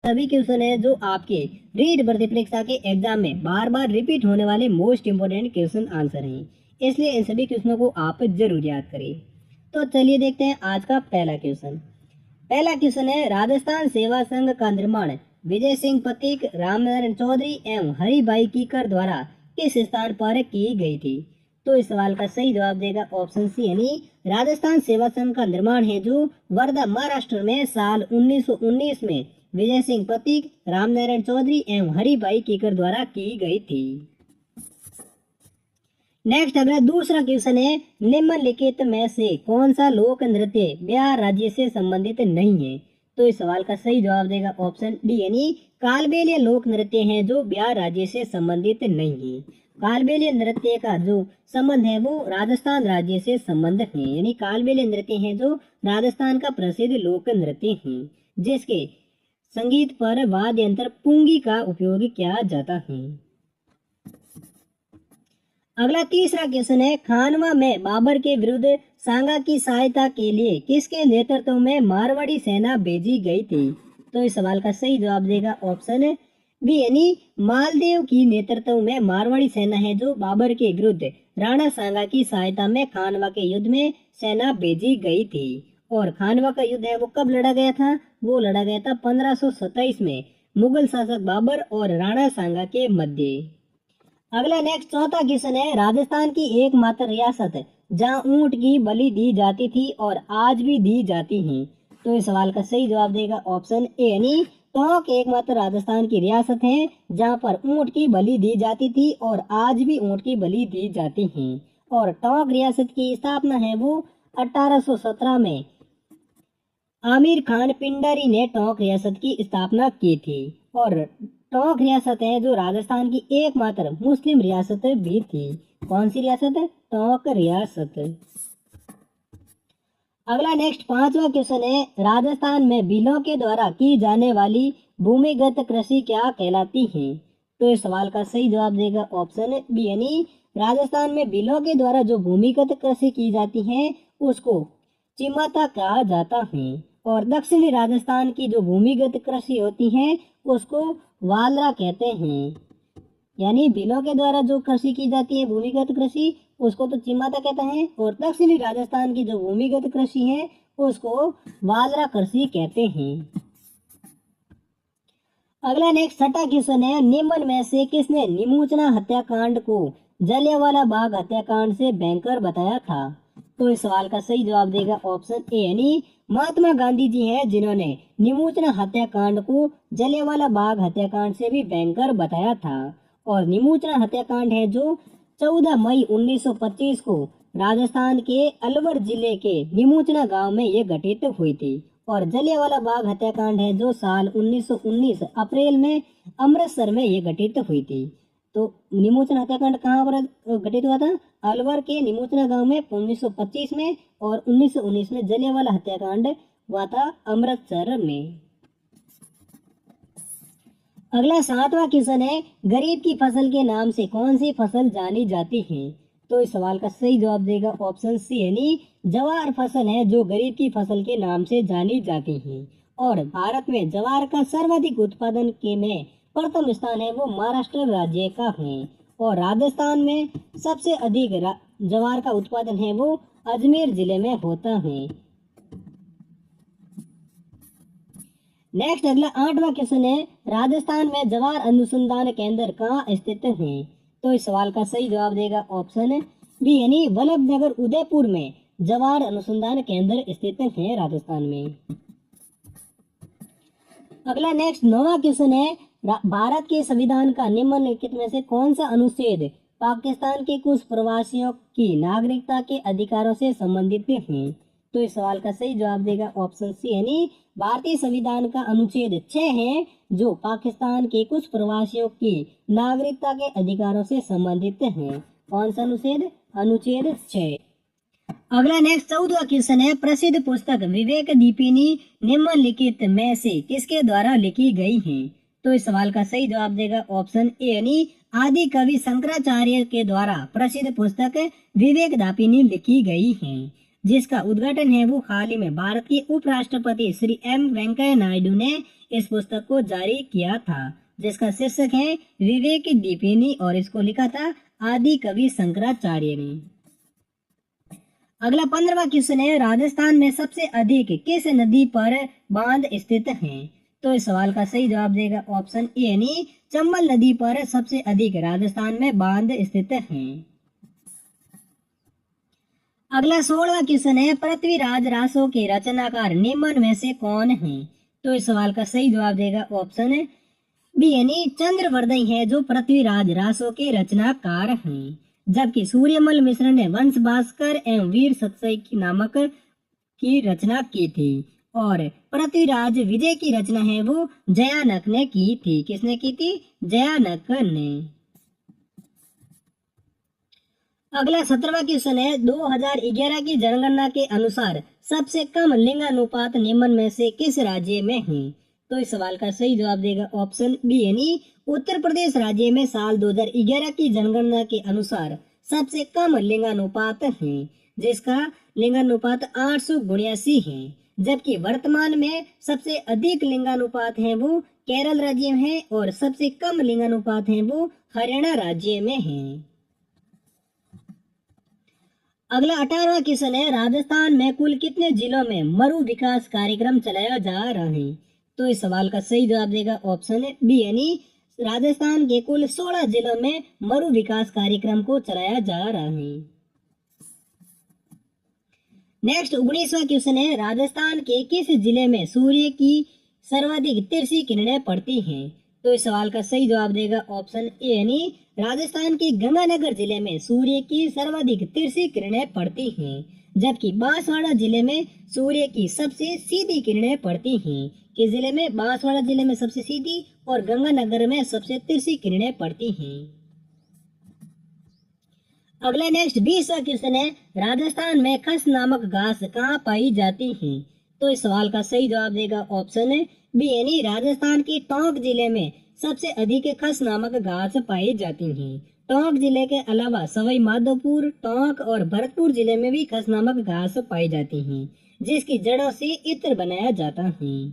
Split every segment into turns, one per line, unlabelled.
सभी क्वेश्चन है जो आपके रीट भर्ती परीक्षा के एग्जाम में बार बार रिपीट होने वाले मोस्ट इंपोर्टेंट क्वेश्चन आंसर हैं, इसलिए इन सभी क्वेश्चनों को आप जरूर याद करें। तो चलिए देखते हैं आज का पहला क्वेश्चन। पहला क्वेश्चन है, राजस्थान सेवा संघ का निर्माण विजय सिंह पथिक, रामनारायण चौधरी एवं हरिभाई कीकर द्वारा किस स्थान पर की गई थी? तो इस सवाल का सही जवाब देगा ऑप्शन सी, यानी राजस्थान सेवा संघ का निर्माण है जो वर्धा महाराष्ट्र में साल 1919 में विजय सिंह पथिक, रामनारायण चौधरी एवं हरिभाई कीकर द्वारा की गई थी। नेक्स्ट अगला दूसरा क्वेश्चन है, निम्नलिखित में से कौन सा लोक नृत्य बिहार राज्य से संबंधित नहीं है? तो इस सवाल का सही जवाब देगा ऑप्शन डी, यानी कालबेलिया लोक नृत्य है जो बिहार राज्य से संबंधित नहीं है। कालबेलिया नृत्य का जो संबंध है वो राजस्थान राज्य से संबंध है, यानी कालबेलिया नृत्य है जो राजस्थान का प्रसिद्ध लोक नृत्य है जिसके संगीत पर वाद्य यंत्र पुंगी का उपयोग किया जाता है। अगला तीसरा क्वेश्चन है, खानवा में बाबर के विरुद्ध सांगा की सहायता के लिए किसके नेतृत्व में मारवाड़ी सेना भेजी गई थी? तो इस सवाल का सही जवाब देगा ऑप्शन बी, यानी मालदेव की नेतृत्व में मारवाड़ी सेना है जो बाबर के विरुद्ध राणा सांगा की सहायता में खानवा के युद्ध में सेना भेजी गई थी। और खानवा का युद्ध है वो कब लड़ा गया था? वो लड़ा गया था 1527 में मुगल शासक बाबर और राणा सांगा के मध्य। अगला नेक्स्ट चौथा क्वेश्चन है, राजस्थान की एकमात्र रियासत जहां ऊंट की बलि दी जाती थी और आज भी दी जाती है। तो इस सवाल का सही जवाब देगा ऑप्शन ए, यानी टोंक एकमात्र राजस्थान की रियासत है जहां पर ऊंट की बलि दी जाती थी और आज भी ऊंट की बलि दी जाती है। और टोंक रियासत की स्थापना है वो 1817 में आमिर खान पिंडारी ने टोंक रियासत की स्थापना की थी। और टोंक रियासत है जो राजस्थान की एकमात्र मुस्लिम रियासत भी थी। कौन सी रियासत है? टोंक रियासत। अगला नेक्स्ट पांचवा क्वेश्चन है, राजस्थान में बिलों के द्वारा की जाने वाली भूमिगत कृषि क्या कहलाती है? तो इस सवाल का सही जवाब देगा ऑप्शन बी, यानी राजस्थान में बिलों के द्वारा जो भूमिगत कृषि की जाती है उसको चिमाता कहा जाता है। और दक्षिणी राजस्थान की जो भूमिगत कृषि होती है उसको वालरा कहते हैं, यानी बिलों के द्वारा जो कृषि की जाती है भूमिगत कृषि उसको तो चिमाता कहता है और दक्षिणी राजस्थान की जो भूमिगत कृषि है उसको वालरा कृषि कहते हैं। अगला नेक्स्ट छठा क्वेश्चन है, निम्न में से किसने निमोचना हत्याकांड को जलियांवाला बाग हत्याकांड से भयंकर बताया था? तो इस सवाल का सही जवाब देगा ऑप्शन ए, यानी महात्मा गांधी जी हैं जिन्होंने निमोचना हत्याकांड को जलियांवाला बाग हत्याकांड से भी भयंकर बताया था। और निमोचना हत्याकांड है जो 14 मई 1925 को राजस्थान के अलवर जिले के निमोचना गांव में ये घटित हुई थी। और जलियांवाला बाग हत्याकांड है जो साल 1919 अप्रैल में अमृतसर में ये घटित हुई थी। तो निमोचना हत्याकांड कहाँ पर घटित हुआ था? अलवर के निमोचना गांव में 1925 में, और 1919 में जलियांवाला हत्याकांड हुआ था अमृतसर में। अगला सातवां क्वेश्चन है, गरीब की फसल के नाम से कौन सी फसल जानी जाती है? तो इस सवाल का सही जवाब देगा ऑप्शन सी, यानी जवार फसल है जो गरीब की फसल के नाम से जानी जाती है। और भारत में जवार का सर्वाधिक उत्पादन के में प्रथम स्थान है वो महाराष्ट्र राज्य का है। और राजस्थान में सबसे अधिक जवार का उत्पादन है वो अजमेर जिले में होता है। नेक्स्ट अगला आठवां क्वेश्चन है, राजस्थान में जवार अनुसंधान केंद्र कहाँ स्थित है? तो इस सवाल का सही जवाब देगा ऑप्शन बी, यानी वल्लभनगर उदयपुर में जवार अनुसंधान केंद्र स्थित है राजस्थान में। अगला नेक्स्ट नौवां क्वेश्चन है, भारत के संविधान का निम्नलिखित में से कौन सा अनुच्छेद पाकिस्तान के कुछ प्रवासियों की नागरिकता के अधिकारों से संबंधित है? तो इस सवाल का सही जवाब देगा ऑप्शन सी, यानी भारतीय संविधान का अनुच्छेद 6 है जो पाकिस्तान के कुछ प्रवासियों की नागरिकता के अधिकारों से संबंधित है। कौन सा अनुच्छेद? अनुच्छेद 6। अगला नेक्स्ट 14वां क्वेश्चन है, प्रसिद्ध पुस्तक विवेक दीपिनी निम्नलिखित में से किसके द्वारा लिखी गई है? तो इस सवाल का सही जवाब देगा ऑप्शन ए, यानी आदि कवि शंकराचार्य के द्वारा प्रसिद्ध पुस्तक विवेक दापिनी लिखी गई है, जिसका उद्घाटन है वो हाल ही में भारत के उपराष्ट्रपति श्री एम वेंकैया नायडू ने इस पुस्तक को जारी किया था, जिसका शीर्षक है विवेक दीपिनी, और इसको लिखा था आदि कवि शंकराचार्य ने। अगला 15वां क्वेश्चन है, राजस्थान में सबसे अधिक किस नदी पर बांध स्थित हैं? तो इस सवाल का सही जवाब देगा ऑप्शन ए यानी चंबल नदी पर सबसे अधिक राजस्थान में बांध स्थित हैं। अगला 16वां क्वेश्चन है, पृथ्वीराज रासो के रचनाकार निम्न में से कौन है? तो इस सवाल का सही जवाब देगा ऑप्शन बी यानी चंद्रवर्धन है जो पृथ्वीराज रासो के रचनाकार हैं। जबकि सूर्यमल मिश्र ने वंश भास्कर एवं वीर सत्सई नामक की रचना की थी, और पृथ्वीराज विजय की रचना है वो जयानक ने की थी। किसने की थी? जयानक ने। अगला 17वां क्वेश्चन है, 2011 की जनगणना के अनुसार सबसे कम लिंगानुपात निम्न में से किस राज्य में है? तो इस सवाल का सही जवाब देगा ऑप्शन बी यानी उत्तर प्रदेश राज्य में साल 2011 की जनगणना के अनुसार सबसे कम लिंगानुपात है, जिसका लिंगानुपात 879 है। जबकि वर्तमान में सबसे अधिक लिंगानुपात है वो केरल राज्य में है, और सबसे कम लिंगानुपात है वो हरियाणा राज्य में है। अगला 18वां क्वेश्चन है, राजस्थान में कुल कितने जिलों में मरु विकास कार्यक्रम चलाया जा रहा है? तो इस सवाल का सही जवाब देगा ऑप्शन बी यानी राजस्थान के कुल 16 जिलों में मरु विकास कार्यक्रम को चलाया जा रहा है। नेक्स्ट 19वां क्वेश्चन है, राजस्थान के किस जिले में सूर्य की सर्वाधिक तिरछी किरणें पड़ती हैं? तो इस सवाल का सही जवाब देगा ऑप्शन ए यानी राजस्थान के गंगानगर जिले में सूर्य की सर्वाधिक तिरछी किरणें पड़ती हैं। जबकि बांसवाड़ा जिले में सूर्य की सबसे सीधी किरणें पड़ती हैं। किस जिले में? बांसवाड़ा जिले में सबसे सीधी और गंगानगर में सबसे तिरछी किरणें पड़ती हैं। अगला नेक्स्ट 20वां क्वेश्चन है, राजस्थान में खस नामक घास कहाँ पाई जाती है? तो इस सवाल का सही जवाब देगा ऑप्शन बी यानी राजस्थान के टोंक जिले में सबसे अधिक खस नामक घास पाई जाती है। टोंक जिले के अलावा सवाई माधोपुर, टोंक और भरतपुर जिले में भी खस नामक घास पाई जाती है, जिसकी जड़ों से इत्र बनाया जाता है।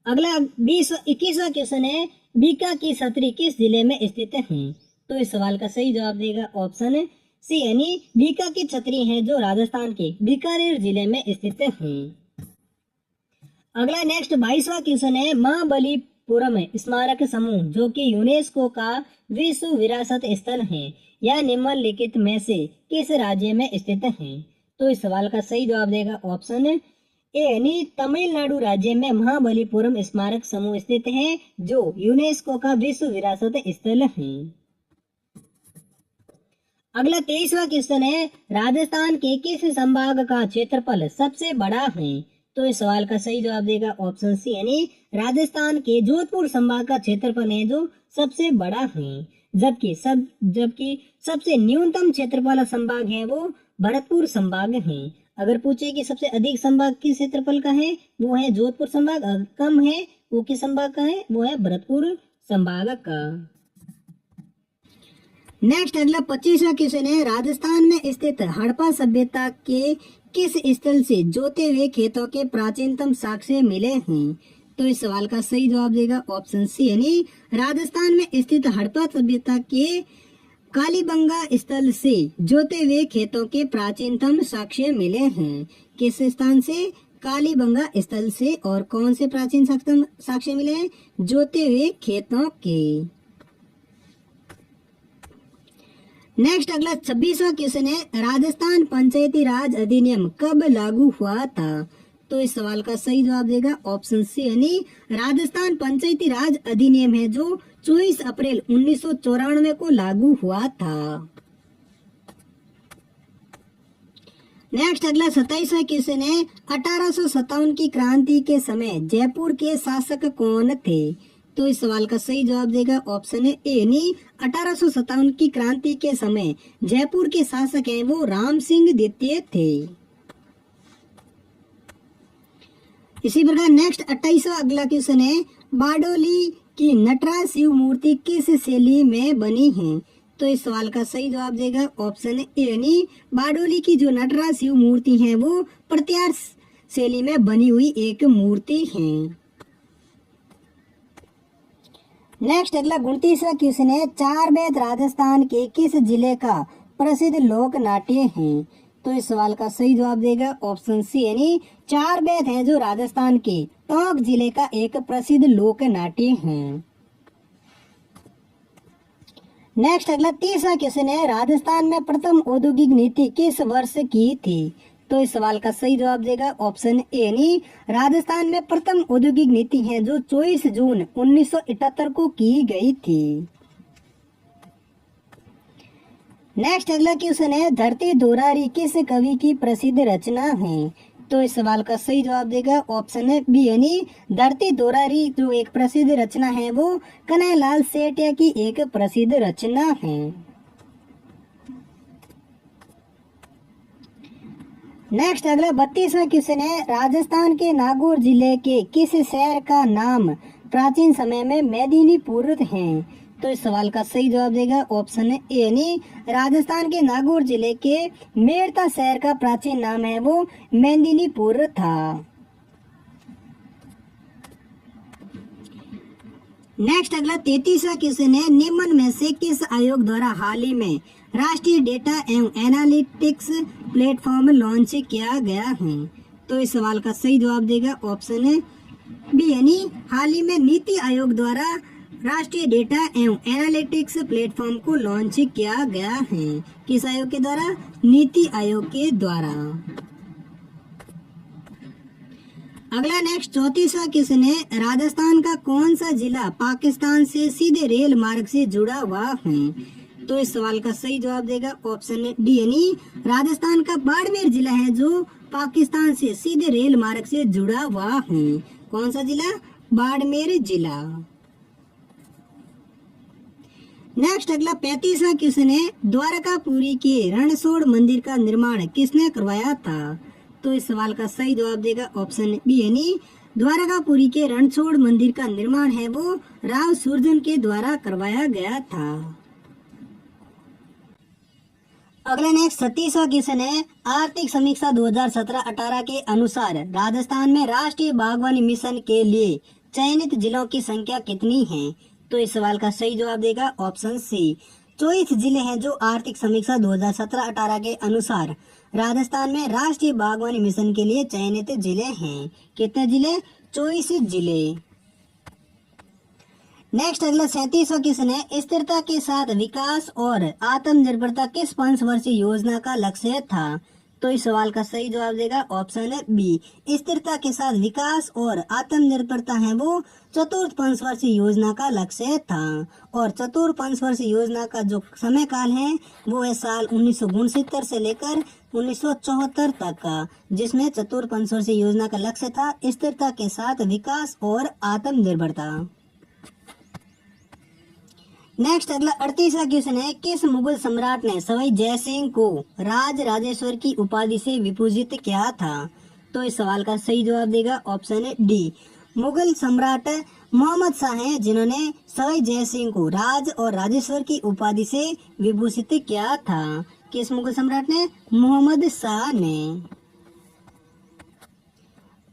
अगला 21वां क्वेश्चन है, बीका की छतरी किस जिले में स्थित है? तो इस सवाल का सही जवाब देगा ऑप्शन सी यानी बीका की छतरी है जो राजस्थान के बीकानेर जिले में स्थित है। अगला नेक्स्ट 22वां क्वेश्चन है, महाबलीपुरम स्मारक समूह जो कि यूनेस्को का विश्व विरासत स्थल है, यह निम्नलिखित में से किस राज्य में स्थित है? तो इस सवाल का सही जवाब देगा ऑप्शन ए यानी तमिलनाडु राज्य में महाबलीपुरम स्मारक समूह स्थित है जो यूनेस्को का विश्व विरासत स्थल है। अगला 23वां क्वेश्चन है, राजस्थान के किस संभाग का क्षेत्रफल सबसे बड़ा है? तो इस सवाल का सही जवाब देगा ऑप्शन सी यानी राजस्थान के जोधपुर संभाग का क्षेत्रफल है जो सबसे बड़ा है। जबकि सबसे न्यूनतम क्षेत्रफल संभाग है वो भरतपुर संभाग है। अगर पूछे कि सबसे अधिक संभाग किस क्षेत्रफल का है, वो है जोधपुर संभाग। अगर कम है वो किस संभाग का है, वो है भरतपुर संभाग का। नेक्स्ट अगला 25वां क्वेश्चन है, राजस्थान में स्थित हड़प्पा सभ्यता के किस स्थल से जोते हुए खेतों के प्राचीनतम साक्ष्य मिले हैं? तो इस सवाल का सही जवाब देगा ऑप्शन सी यानी राजस्थान में स्थित हड़प्पा सभ्यता के कालीबंगा स्थल से जोते हुए खेतों के प्राचीनतम साक्ष्य मिले हैं। किस स्थान से? कालीबंगा स्थल से। और कौन से प्राचीन साक्ष्य मिले हैं? जोते हुए खेतों के। नेक्स्ट अगला 26वां क्वेश्चन है, राजस्थान पंचायती राज अधिनियम कब लागू हुआ था? तो इस सवाल का सही जवाब देगा ऑप्शन सी यानी राजस्थान पंचायती राज अधिनियम है जो 24 अप्रैल 1994 को लागू हुआ था। नेक्स्ट अगला 27वां क्वेश्चन है, 1857 की क्रांति के समय जयपुर के शासक कौन थे? तो इस सवाल का सही जवाब देगा ऑप्शन ए यानी 1857 की क्रांति के समय जयपुर के शासक हैं वो राम सिंह द्वितीय थे। इसी प्रकार नेक्स्ट 28वां अगला क्वेश्चन है, बारडोली की नटराज शिव मूर्ति किस शैली में बनी है? तो इस सवाल का सही जवाब देगा ऑप्शन ए यानी बारडोली की जो नटराज शिव मूर्ति है वो प्रत्यार शैली में बनी हुई एक मूर्ति है। नेक्स्ट अगला 29वां क्वेश्चन है, चार बेत राजस्थान के किस जिले का प्रसिद्ध लोक नाट्य है? तो इस सवाल का सही जवाब देगा ऑप्शन सी, यानी चार बेत है जो राजस्थान के टोंक जिले का एक प्रसिद्ध लोक नाट्य है। नेक्स्ट अगला 30वां क्वेश्चन है, राजस्थान में प्रथम औद्योगिक नीति किस वर्ष की थी? तो इस सवाल का सही जवाब देगा ऑप्शन ए, यानी राजस्थान में प्रथम औद्योगिक नीति है जो 24 जून 1978 को की गई थी। नेक्स्ट अगला क्वेश्चन है, धरती दोरारी किस कवि की प्रसिद्ध रचना है? तो इस सवाल का सही जवाब देगा ऑप्शन बी, यानी धरती दोरारी जो एक प्रसिद्ध रचना है वो कन्हैयालाल सेठिया की एक प्रसिद्ध रचना है। नेक्स्ट अगला 32वां क्वेश्चन है, राजस्थान के नागौर जिले के किस शहर का नाम प्राचीन समय में मेदिनीपुर है? तो इस सवाल का सही जवाब देगा ऑप्शन ए, यानी राजस्थान के नागौर जिले के मेड़ता शहर का प्राचीन नाम है वो मेदिनीपुर था। नेक्स्ट अगला 33वां क्वेश्चन है, निम्न में से किस आयोग द्वारा हाल ही में राष्ट्रीय डेटा एवं एनालिटिक्स प्लेटफॉर्म लॉन्च किया गया है? तो इस सवाल का सही जवाब देगा ऑप्शन बी, यानी हाल ही में नीति आयोग द्वारा राष्ट्रीय डेटा एवं एनालिटिक्स प्लेटफॉर्म को लॉन्च किया गया है। किस आयोग के द्वारा? नीति आयोग के द्वारा। अगला नेक्स्ट 34वां क्वेश्चन है, राजस्थान का कौन सा जिला पाकिस्तान से सीधे रेल मार्ग से जुड़ा हुआ है? तो इस सवाल का सही जवाब देगा ऑप्शन डी, यानी राजस्थान का बाड़मेर जिला है जो पाकिस्तान से सीधे रेल मार्ग से जुड़ा हुआ है। कौन सा जिला? बाड़मेर जिला। नेक्स्ट अगला 35वां क्वेश्चन है, द्वारकापुरी के रणछोड़ मंदिर का निर्माण किसने करवाया था? तो इस सवाल का सही जवाब देगा ऑप्शन बी, यानी द्वारकापुरी के रणछोड़ मंदिर का निर्माण है वो राव सुरजन के द्वारा करवाया गया था। अगला नेक्स्ट 36वां क्वेश्चन है, आर्थिक समीक्षा 2017-18 के अनुसार राजस्थान में राष्ट्रीय बागवानी मिशन के लिए चयनित जिलों की संख्या कितनी है? तो इस सवाल का सही जवाब देगा ऑप्शन सी, 24 जिले हैं जो आर्थिक समीक्षा 2017-18 के अनुसार राजस्थान में राष्ट्रीय बागवानी मिशन के लिए चयनित जिले हैं। कितने जिले? 24 जिले। नेक्स्ट अगला 37वां क्वेश्चन है, स्थिरता के साथ विकास और आत्मनिर्भरता किस 5 वर्षीय योजना का लक्ष्य था? तो इस सवाल का सही जवाब देगा ऑप्शन बी, स्थिरता के साथ विकास और आत्मनिर्भरता है वो चतुर्थ पंचवर्षीय योजना का लक्ष्य था। और चतुर्थ पंचवर्षीय योजना का जो समय काल है वो है साल 1969 से लेकर 1974 तक का, जिसमें चतुर्थ पंचवर्षीय योजना का लक्ष्य था स्थिरता के साथ विकास और आत्मनिर्भरता। नेक्स्ट अगला 38वां क्वेश्चन है, किस मुगल सम्राट ने सवाई जयसिंह को राज राजेश्वर की उपाधि से विभूषित किया था? तो इस सवाल का सही जवाब देगा ऑप्शन डी, मुगल सम्राट मोहम्मद शाह हैं जिन्होंने सवाई जयसिंह को राज और राजेश्वर की उपाधि से विभूषित किया था। किस मुगल सम्राट ने? मोहम्मद शाह ने।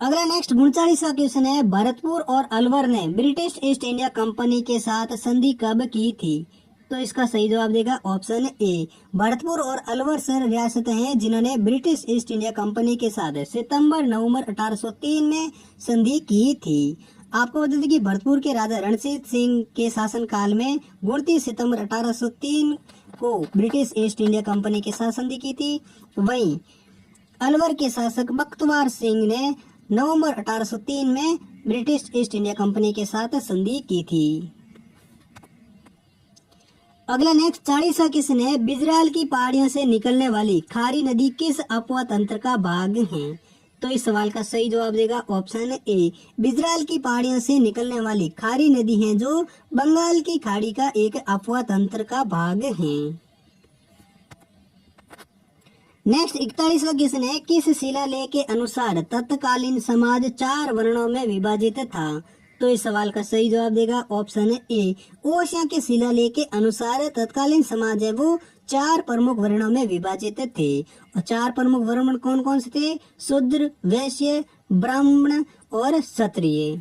अगला नेक्स्ट 39वां क्वेश्चन है, भरतपुर और अलवर ने ब्रिटिश ईस्ट इंडिया कंपनी के साथ संधि कब की थी? तो इसका सही जवाब देगा ऑप्शन ए, भरतपुर और अलवर सर रियासतें हैं जिन्होंने ब्रिटिश ईस्ट इंडिया कंपनी के साथ सितंबर-नवंबर 1803 में संधि की थी। आपको बता दें कि भरतपुर के राजा रणजीत सिंह के शासन काल में 29 सितंबर 1803 को ब्रिटिश ईस्ट इंडिया कंपनी के साथ संधि की थी। वहीं अलवर के शासक बख्तवार सिंह ने नवंबर 1803 में ब्रिटिश ईस्ट इंडिया कंपनी के साथ संधि की थी। अगला नेक्स्ट 40वां क्वेश्चन है, बिजराल की पहाड़ियों से निकलने वाली खारी नदी किस अपवा तंत्र का भाग है? तो इस सवाल का सही जवाब देगा ऑप्शन ए, बिजराल की पहाड़ियों से निकलने वाली खारी नदी है जो बंगाल की खाड़ी का एक अपवा तंत्र का भाग है। नेक्स्ट 41वां क्वेश्चन है, किस शिलालेख के अनुसार तत्कालीन समाज 4 वर्णों में विभाजित था? तो इस सवाल का सही जवाब देगा ऑप्शन है ए। ओसियां के शिलालेख के अनुसार तत्कालीन समाज है वो 4 प्रमुख वर्णों में विभाजित थे। और 4 प्रमुख वर्ण कौन कौन से थे? शूद्र, वैश्य, ब्राह्मण और क्षत्रिय।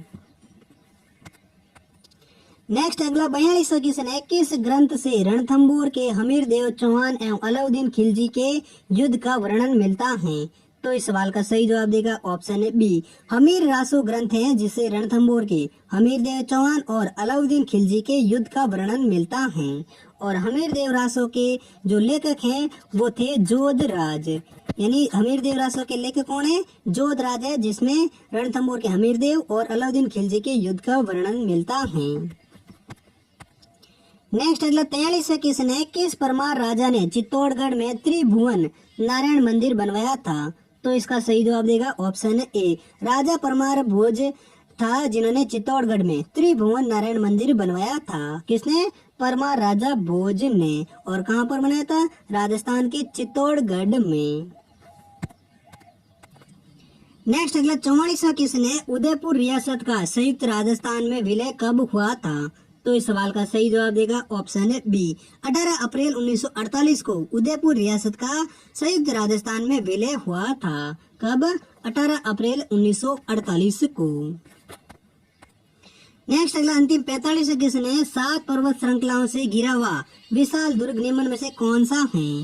नेक्स्ट अगला 42वां क्वेश्चन है, किस ग्रंथ से रणथंभौर के हमीरदेव चौहान एवं अलाउद्दीन खिलजी के युद्ध का वर्णन मिलता है? तो इस सवाल का सही जवाब देगा ऑप्शन है बी। हमीर रासो ग्रंथ है जिससे रणथंभौर के हमीरदेव चौहान और अलाउद्दीन खिलजी के युद्ध का वर्णन मिलता है। और हमीरदेव रासो के जो लेखक हैं वो थे जोधराज। यानी हमीरदेव रासो के लेखक कौन है? जोधराज है, जिसमें रणथंभौर के हमीरदेव और अलाउद्दीन खिलजी के युद्ध का वर्णन मिलता है। नेक्स्ट अगला 43वां क्वेश्चन है, किस परमार राजा ने चित्तौड़गढ़ में त्रिभुवन नारायण मंदिर बनवाया था? तो इसका सही जवाब देगा ऑप्शन ए। राजा परमार भोज था जिन्होंने चित्तौड़गढ़ में त्रिभुवन नारायण मंदिर बनवाया था। किसने? परमार राजा भोज ने। और कहां पर बनाया था? राजस्थान के चित्तौड़गढ़ में। नेक्स्ट अगला 44वां क्वेश्चन है, उदयपुर रियासत का संयुक्त राजस्थान में विलय कब हुआ था? तो इस सवाल का सही जवाब देगा ऑप्शन है बी। 18 अप्रैल 1948 को उदयपुर रियासत का संयुक्त राजस्थान में विलय हुआ था। कब? 18 अप्रैल 1948 को। नेक्स्ट अगला अंतिम 45वां क्वेश्चन है, 7 पर्वत श्रृंखलाओं से घिरा हुआ विशाल दुर्ग निम्न में से कौन सा है?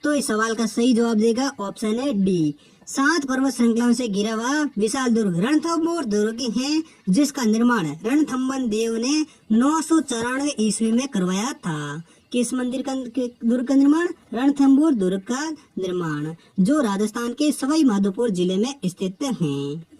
तो इस सवाल का सही जवाब देगा ऑप्शन है डी। 7 पर्वत श्रृंखलाओं से घिरा हुआ विशाल दुर्ग रणथंभौर दुर्ग है, जिसका निर्माण रणथंभन देव ने 994 ईस्वी में करवाया था। किस मंदिर का दुर्ग का निर्माण? रणथंभौर दुर्ग का निर्माण, जो राजस्थान के सवाई माधोपुर जिले में स्थित है।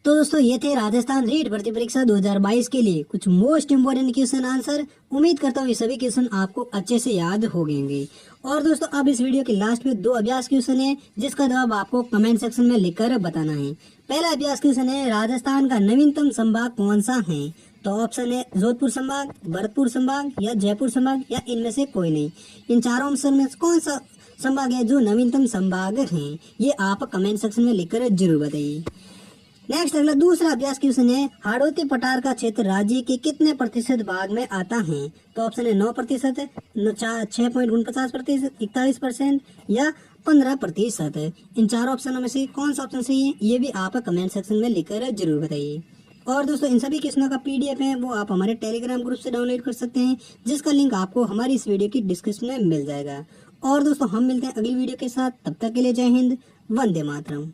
तो दोस्तों ये थे राजस्थान रीट भर्ती परीक्षा 2022 के लिए कुछ मोस्ट इम्पोर्टेंट क्वेश्चन आंसर। उम्मीद करता हूँ ये सभी क्वेश्चन आपको अच्छे से याद हो गए। और दोस्तों अब इस वीडियो के लास्ट में 2 अभ्यास क्वेश्चन है, जिसका जवाब आपको कमेंट सेक्शन में लिखकर बताना है। पहला अभ्यास क्वेश्चन है, राजस्थान का नवीनतम संभाग कौन सा है? तो ऑप्शन है जोधपुर संभाग, भरतपुर संभाग या जयपुर संभाग या इनमें से कोई नहीं। इन चारों ऑप्शन में कौन सा संभाग है जो नवीनतम संभाग है? ये आप कमेंट सेक्शन में लिखकर जरूर बताइए। नेक्स्ट अगला दूसरा अभ्यास क्वेश्चन है, हाड़ौती पठार का क्षेत्र राज्य के कितने प्रतिशत भाग में आता है? तो ऑप्शन है 9%, 6.49%, 41% या 15%। इन चारों ऑप्शनों में से कौन सा ऑप्शन सही है? ये भी आप कमेंट सेक्शन में लिखकर जरूर बताइए। और दोस्तों इन सभी क्वेश्चनों का PDF है वो आप हमारे टेलीग्राम ग्रुप से डाउनलोड कर सकते हैं, जिसका लिंक आपको हमारी इस वीडियो की डिस्क्रिप्शन में मिल जाएगा। और दोस्तों हम मिलते हैं अगली वीडियो के साथ, तब तक के लिए जय हिंद, वंदे मातरम।